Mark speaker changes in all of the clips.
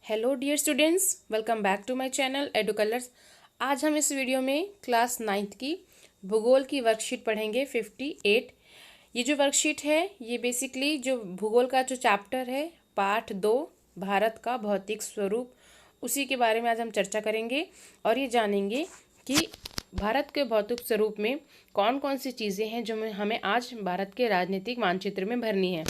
Speaker 1: Hello dear students, welcome back to my channel Edu Colors. आज हम इस video में क्लास 9th की भूगोल की वर्कशीट पढ़ेंगे 58। ये जो वर्कशीट है ये बेसिकली जो भूगोल का जो चैप्टर है पार्ट 2 भारत का भौतिक स्वरूप, उसी के बारे में आज हम चर्चा करेंगे और ये जानेंगे कि भारत के भौतिक स्वरूप में कौन कौन सी चीज़ें हैं जो हमें आज भारत के राजनीतिक मानचित्र में भरनी है।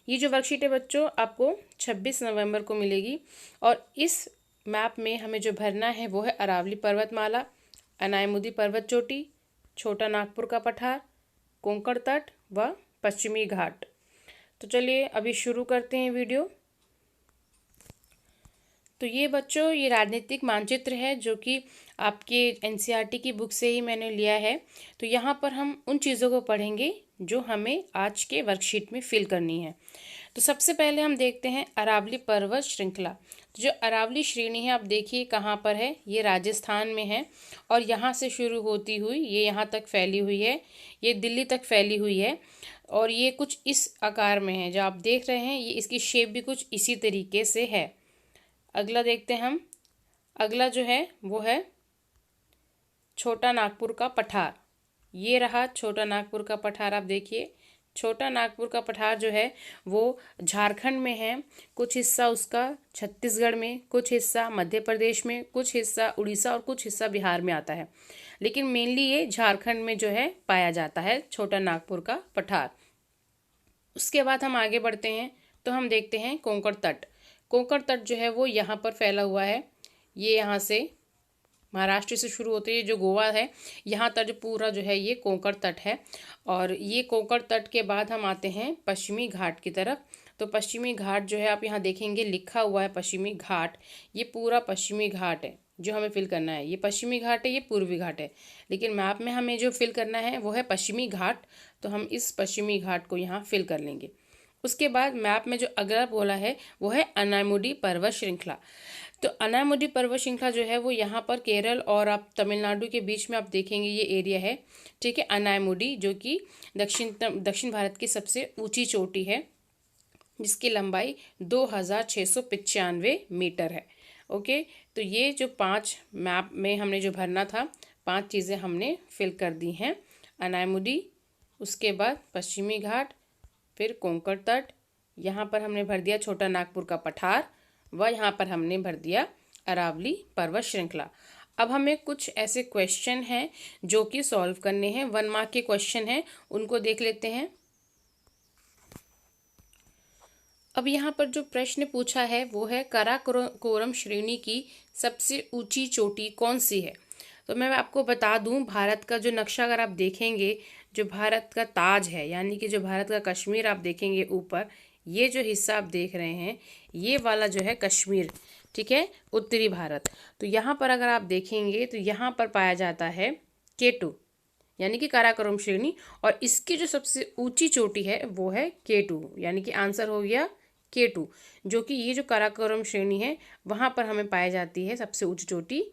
Speaker 1: ये जो वर्कशीट है बच्चों आपको 26 नवंबर को मिलेगी और इस मैप में हमें जो भरना है वो है अरावली पर्वतमाला, अनायमुदी पर्वत चोटी, छोटा नागपुर का पठार, कोंकण तट व पश्चिमी घाट। तो चलिए अभी शुरू करते हैं वीडियो। तो ये बच्चों ये राजनीतिक मानचित्र है जो कि आपके एनसीईआरटी की बुक से ही मैंने लिया है। तो यहाँ पर हम उन चीज़ों को पढ़ेंगे जो हमें आज के वर्कशीट में फिल करनी है। तो सबसे पहले हम देखते हैं अरावली पर्वत श्रृंखला। तो जो अरावली श्रेणी है आप देखिए कहाँ पर है, ये राजस्थान में है और यहाँ से शुरू होती हुई ये यहाँ तक फैली हुई है, ये दिल्ली तक फैली हुई है और ये कुछ इस आकार में है जो आप देख रहे हैं। ये इसकी शेप भी कुछ इसी तरीके से है। अगला देखते हैं हम, अगला जो है वो है छोटा नागपुर का पठार। ये रहा छोटा नागपुर का पठार। आप देखिए छोटा नागपुर का पठार जो है वो झारखंड में है, कुछ हिस्सा उसका छत्तीसगढ़ में, कुछ हिस्सा मध्य प्रदेश में, कुछ हिस्सा उड़ीसा और कुछ हिस्सा बिहार में आता है, लेकिन मेनली ये झारखंड में जो है पाया जाता है छोटा नागपुर का पठार। उसके बाद हम आगे बढ़ते हैं तो हम देखते हैं कोंकण तट। कोंकण तट जो है वो यहाँ पर फैला हुआ है। ये यहाँ से महाराष्ट्र से शुरू होते हैं, जो गोवा है यहाँ तक जो पूरा जो है ये कोंकण तट है। और ये कोंकण तट के बाद हम आते हैं पश्चिमी घाट की तरफ। तो पश्चिमी घाट जो है आप यहाँ देखेंगे लिखा हुआ है पश्चिमी घाट, ये पूरा पश्चिमी घाट है जो हमें फिल करना है। ये पश्चिमी घाट है, ये पूर्वी घाट है, लेकिन मैप में हमें जो फिल करना है वो है पश्चिमी घाट। तो हम इस पश्चिमी घाट को यहाँ फिल कर लेंगे। उसके बाद मैप में जो अगला बोला है वो है अनायमुडी पर्वत श्रृंखला। तो अनायमुडी पर्वत श्रृंखला जो है वो यहाँ पर केरल और आप तमिलनाडु के बीच में आप देखेंगे ये एरिया है, ठीक है। अनायमुडी जो कि दक्षिण भारत की सबसे ऊंची चोटी है जिसकी लंबाई 2695 मीटर है। ओके, तो ये जो 5 मैप में हमने जो भरना था 5 चीज़ें हमने फिल कर दी हैं। अनायमुडी, उसके बाद पश्चिमी घाट, फिर कोंकण तट, यहाँ पर हमने भर दिया छोटा नागपुर का पठार व यहाँ पर हमने भर दिया अरावली पर्वत श्रृंखला। अब हमें कुछ ऐसे क्वेश्चन हैं जो कि सॉल्व करने हैं, 1 मार्क के क्वेश्चन हैं, उनको देख लेते हैं। अब यहाँ पर जो प्रश्न पूछा है वो है काराकोरम श्रेणी की सबसे ऊंची चोटी कौन सी है। तो मैं आपको बता दूं भारत का जो नक्शा अगर आप देखेंगे, जो भारत का ताज है यानी कि जो भारत का कश्मीर आप देखेंगे ऊपर, ये जो हिस्सा आप देख रहे हैं ये वाला जो है कश्मीर, ठीक है, उत्तरी भारत। तो यहाँ पर अगर आप देखेंगे तो यहाँ पर पाया जाता है K2 यानी कि काराकोरम श्रेणी, और इसकी जो सबसे ऊंची चोटी है वो है K2 यानी कि आंसर हो गया K2, जो कि ये जो काराकोरम श्रेणी है वहाँ पर हमें पाई जाती है सबसे ऊंची चोटी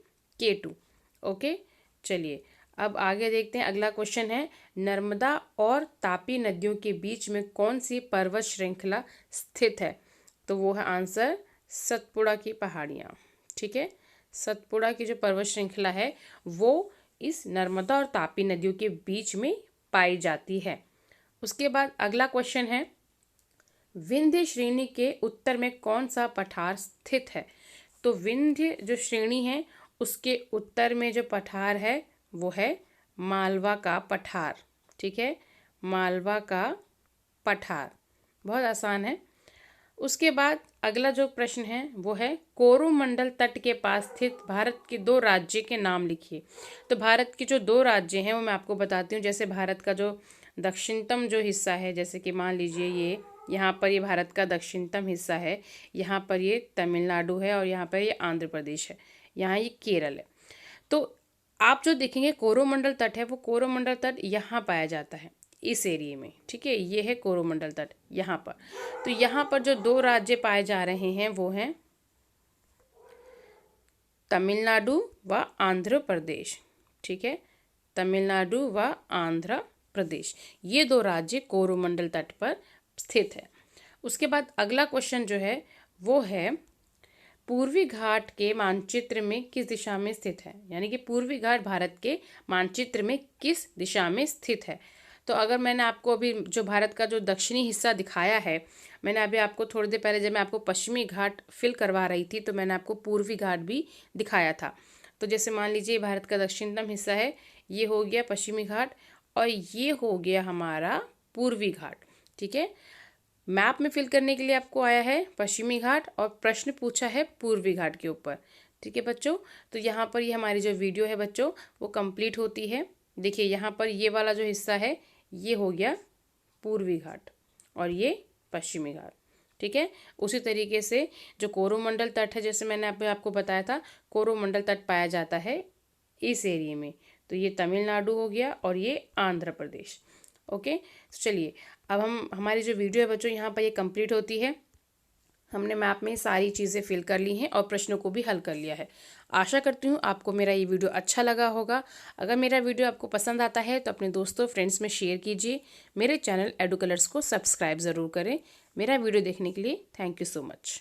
Speaker 1: K2। ओके, चलिए अब आगे देखते हैं। अगला क्वेश्चन है नर्मदा और तापी नदियों के बीच में कौन सी पर्वत श्रृंखला स्थित है। तो वो है आंसर सतपुड़ा की पहाड़ियाँ, ठीक है। सतपुड़ा की जो पर्वत श्रृंखला है वो इस नर्मदा और तापी नदियों के बीच में पाई जाती है। उसके बाद अगला क्वेश्चन है विंध्य श्रेणी के उत्तर में कौन सा पठार स्थित है। तो विंध्य जो श्रेणी है उसके उत्तर में जो पठार है वो है मालवा का पठार, ठीक है, मालवा का पठार। बहुत आसान है। उसके बाद अगला जो प्रश्न है वो है कोरोमंडल तट के पास स्थित भारत के 2 राज्य के नाम लिखिए। तो भारत के जो 2 राज्य हैं वो मैं आपको बताती हूँ। जैसे भारत का जो दक्षिणतम जो हिस्सा है, जैसे कि मान लीजिए ये यहाँ पर ये भारत का दक्षिणतम हिस्सा है, यहाँ पर ये तमिलनाडु है और यहाँ पर ये आंध्र प्रदेश है, यहाँ ये केरल है। तो आप जो देखेंगे कोरोमंडल तट है वो कोरोमंडल तट यहाँ पाया जाता है इस एरिया में, ठीक है, ये है कोरोमंडल तट यहाँ पर। तो यहाँ पर जो 2 राज्य पाए जा रहे हैं वो हैं तमिलनाडु व आंध्र प्रदेश, ठीक है, तमिलनाडु व आंध्र प्रदेश, ये 2 राज्य कोरोमंडल तट पर स्थित है। उसके बाद अगला क्वेश्चन जो है वो है पूर्वी घाट के मानचित्र में किस दिशा में स्थित है, यानी कि पूर्वी घाट भारत के मानचित्र में किस दिशा में स्थित है। तो अगर मैंने आपको अभी जो भारत का जो दक्षिणी हिस्सा दिखाया है, मैंने अभी आपको थोड़ी देर पहले जब मैं आपको पश्चिमी घाट फिल करवा रही थी तो मैंने आपको पूर्वी घाट भी दिखाया था। तो जैसे मान लीजिए भारत का दक्षिणतम हिस्सा है, ये हो गया पश्चिमी घाट और ये हो गया हमारा पूर्वी घाट। ठीक है, मैप में फिल करने के लिए आपको आया है पश्चिमी घाट और प्रश्न पूछा है पूर्वी घाट के ऊपर। ठीक है बच्चों, तो यहाँ पर ये हमारी जो वीडियो है बच्चों वो कंप्लीट होती है। देखिए यहाँ पर ये वाला जो हिस्सा है ये हो गया पूर्वी घाट और ये पश्चिमी घाट। ठीक है, उसी तरीके से जो कोरोमंडल तट है, जैसे मैंने आपको बताया था, कोरोमंडल तट पाया जाता है इस एरिया में। तो ये तमिलनाडु हो गया और ये आंध्र प्रदेश। ओके, तो चलिए अब हमारी जो वीडियो है बच्चों यहाँ पर ये कंप्लीट होती है। हमने मैप में सारी चीज़ें फिल कर ली हैं और प्रश्नों को भी हल कर लिया है। आशा करती हूँ आपको मेरा ये वीडियो अच्छा लगा होगा। अगर मेरा वीडियो आपको पसंद आता है तो अपने दोस्तों फ्रेंड्स में शेयर कीजिए। मेरे चैनल एडू कलर्स को सब्सक्राइब ज़रूर करें। मेरा वीडियो देखने के लिए थैंक यू सो मच।